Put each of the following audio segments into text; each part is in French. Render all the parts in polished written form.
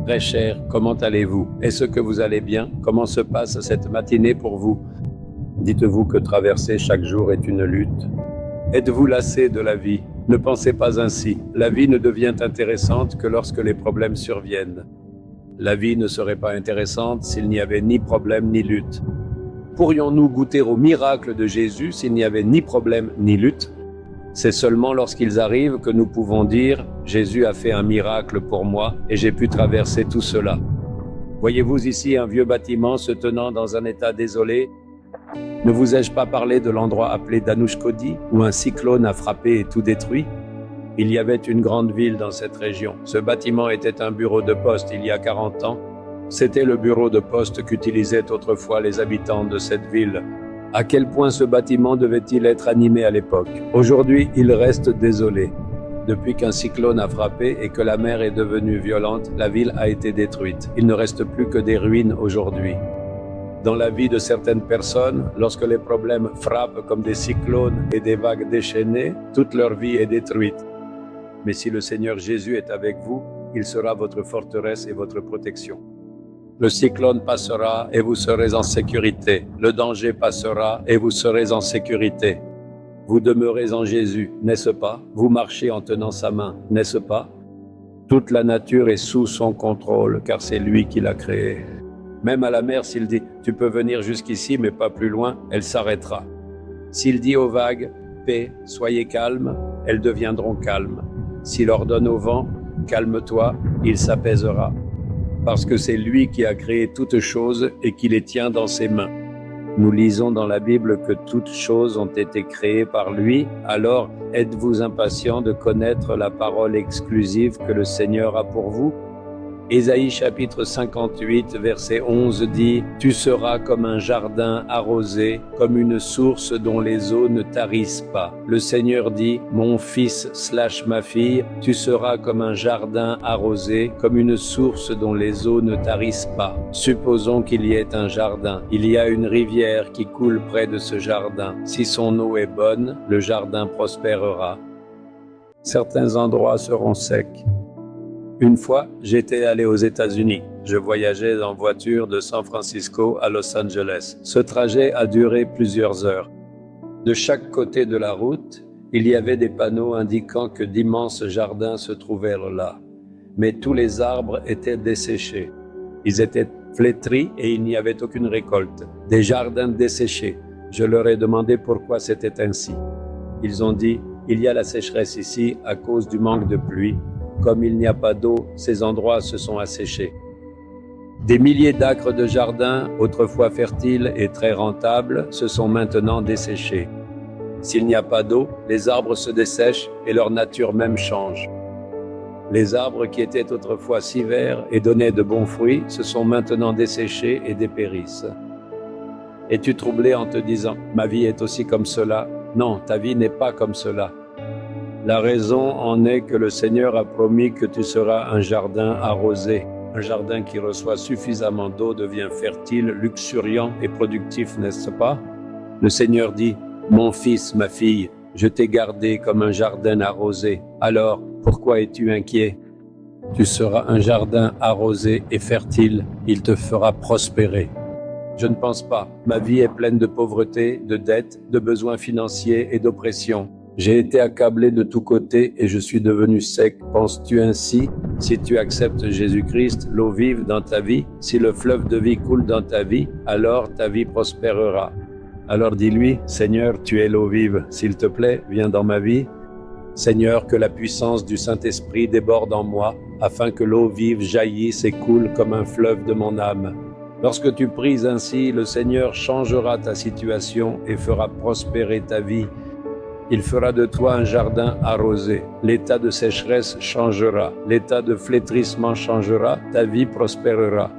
Très cher, comment allez-vous? Est-ce que vous allez bien? Comment se passe cette matinée pour vous? Dites-vous que traverser chaque jour est une lutte. Êtes-vous lassé de la vie? Ne pensez pas ainsi. La vie ne devient intéressante que lorsque les problèmes surviennent. La vie ne serait pas intéressante s'il n'y avait ni problème ni lutte. Pourrions-nous goûter au miracle de Jésus s'il n'y avait ni problème ni lutte? C'est seulement lorsqu'ils arrivent que nous pouvons dire « Jésus a fait un miracle pour moi et j'ai pu traverser tout cela ». Voyez-vous ici un vieux bâtiment se tenant dans un état désolé? Ne vous ai-je pas parlé de l'endroit appelé Danushkodi, où un cyclone a frappé et tout détruit? Il y avait une grande ville dans cette région. Ce bâtiment était un bureau de poste il y a 40 ans. C'était le bureau de poste qu'utilisaient autrefois les habitants de cette ville. À quel point ce bâtiment devait-il être animé à l'époque? Aujourd'hui, il reste désolé. Depuis qu'un cyclone a frappé et que la mer est devenue violente, la ville a été détruite. Il ne reste plus que des ruines aujourd'hui. Dans la vie de certaines personnes, lorsque les problèmes frappent comme des cyclones et des vagues déchaînées, toute leur vie est détruite. Mais si le Seigneur Jésus est avec vous, il sera votre forteresse et votre protection. Le cyclone passera et vous serez en sécurité. Le danger passera et vous serez en sécurité. Vous demeurez en Jésus, n'est-ce pas? Vous marchez en tenant sa main, n'est-ce pas? Toute la nature est sous son contrôle, car c'est lui qui l'a créée. Même à la mer, s'il dit « Tu peux venir jusqu'ici, mais pas plus loin », elle s'arrêtera. S'il dit aux vagues « Paix, soyez calmes », elles deviendront calmes. S'il ordonne au vent « Calme-toi », il s'apaisera. Parce que c'est lui qui a créé toutes choses et qui les tient dans ses mains. Nous lisons dans la Bible que toutes choses ont été créées par lui, alors êtes-vous impatients de connaître la parole exclusive que le Seigneur a pour vous? Ésaïe chapitre 58, verset 11 dit « Tu seras comme un jardin arrosé, comme une source dont les eaux ne tarissent pas. » Le Seigneur dit « Mon fils / ma fille, tu seras comme un jardin arrosé, comme une source dont les eaux ne tarissent pas. » Supposons qu'il y ait un jardin. Il y a une rivière qui coule près de ce jardin. Si son eau est bonne, le jardin prospérera. Certains endroits seront secs. Une fois, j'étais allé aux États-Unis. Je voyageais en voiture de San Francisco à Los Angeles. Ce trajet a duré plusieurs heures. De chaque côté de la route, il y avait des panneaux indiquant que d'immenses jardins se trouvaient là. Mais tous les arbres étaient desséchés. Ils étaient flétris et il n'y avait aucune récolte. Des jardins desséchés. Je leur ai demandé pourquoi c'était ainsi. Ils ont dit, il y a la sécheresse ici à cause du manque de pluie. Comme il n'y a pas d'eau, ces endroits se sont asséchés. Des milliers d'acres de jardins, autrefois fertiles et très rentables, se sont maintenant desséchés. S'il n'y a pas d'eau, les arbres se dessèchent et leur nature même change. Les arbres qui étaient autrefois si verts et donnaient de bons fruits se sont maintenant desséchés et dépérissent. Es-tu troublé en te disant « Ma vie est aussi comme cela » ? Non, ta vie n'est pas comme cela. La raison en est que le Seigneur a promis que tu seras un jardin arrosé. Un jardin qui reçoit suffisamment d'eau devient fertile, luxuriant et productif, n'est-ce pas? Le Seigneur dit, « Mon fils, ma fille, je t'ai gardé comme un jardin arrosé. Alors, pourquoi es-tu inquiet? Tu seras un jardin arrosé et fertile, il te fera prospérer. » Je ne pense pas. Ma vie est pleine de pauvreté, de dettes, de besoins financiers et d'oppression. J'ai été accablé de tous côtés et je suis devenu sec. Penses-tu ainsi? Si tu acceptes Jésus-Christ, l'eau vive dans ta vie, si le fleuve de vie coule dans ta vie, alors ta vie prospérera. Alors dis-lui, Seigneur, tu es l'eau vive. S'il te plaît, viens dans ma vie. Seigneur, que la puissance du Saint-Esprit déborde en moi, afin que l'eau vive jaillisse et coule comme un fleuve de mon âme. Lorsque tu pries ainsi, le Seigneur changera ta situation et fera prospérer ta vie. Il fera de toi un jardin arrosé. L'état de sécheresse changera. L'état de flétrissement changera. Ta vie prospérera.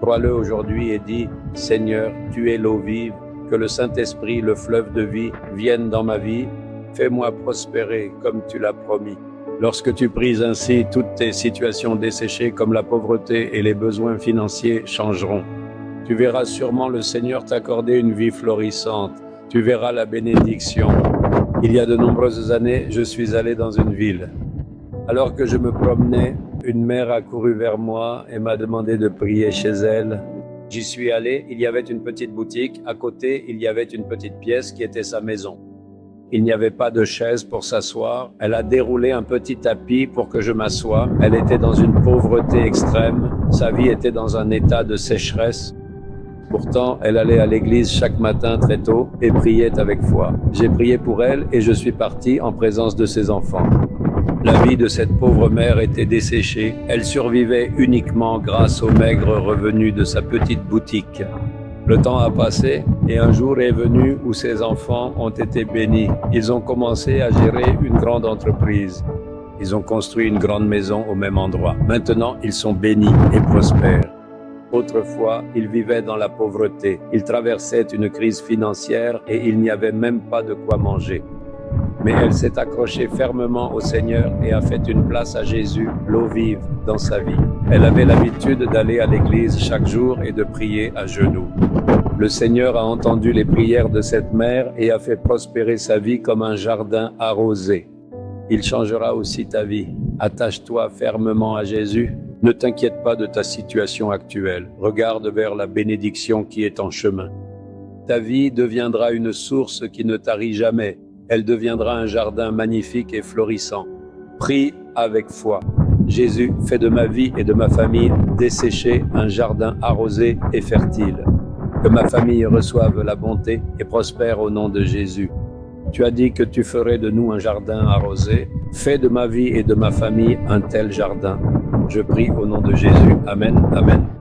Crois-le aujourd'hui et dis, Seigneur, tu es l'eau vive. Que le Saint-Esprit, le fleuve de vie, vienne dans ma vie. Fais-moi prospérer comme tu l'as promis. Lorsque tu pries ainsi, toutes tes situations desséchées comme la pauvreté et les besoins financiers changeront. Tu verras sûrement le Seigneur t'accorder une vie florissante. Tu verras la bénédiction. Il y a de nombreuses années, je suis allé dans une ville. Alors que je me promenais, Une mère a couru vers moi et m'a demandé de prier chez elle. J'y suis allé, il y avait une petite boutique, à côté il y avait une petite pièce qui était sa maison. Il n'y avait pas de chaise pour s'asseoir, elle a déroulé un petit tapis pour que je m'assoie, elle était dans une pauvreté extrême, sa vie était dans un état de sécheresse. Pourtant, elle allait à l'église chaque matin très tôt et priait avec foi. J'ai prié pour elle et je suis parti en présence de ses enfants. La vie de cette pauvre mère était desséchée. Elle survivait uniquement grâce aux maigres revenus de sa petite boutique. Le temps a passé et un jour est venu où ses enfants ont été bénis. Ils ont commencé à gérer une grande entreprise. Ils ont construit une grande maison au même endroit. Maintenant, ils sont bénis et prospères. Autrefois, ils vivaient dans la pauvreté. Ils traversaient une crise financière et il n'y avait même pas de quoi manger. Mais elle s'est accrochée fermement au Seigneur et a fait une place à Jésus, l'eau vive, dans sa vie. Elle avait l'habitude d'aller à l'église chaque jour et de prier à genoux. Le Seigneur a entendu les prières de cette mère et a fait prospérer sa vie comme un jardin arrosé. Il changera aussi ta vie. Attache-toi fermement à Jésus. Ne t'inquiète pas de ta situation actuelle. Regarde vers la bénédiction qui est en chemin. Ta vie deviendra une source qui ne tarit jamais. Elle deviendra un jardin magnifique et florissant. Prie avec foi. Jésus, fais de ma vie et de ma famille desséchée un jardin arrosé et fertile. Que ma famille reçoive la bonté et prospère au nom de Jésus. Tu as dit que tu ferais de nous un jardin arrosé. Fais de ma vie et de ma famille un tel jardin. Je prie au nom de Jésus. Amen. Amen.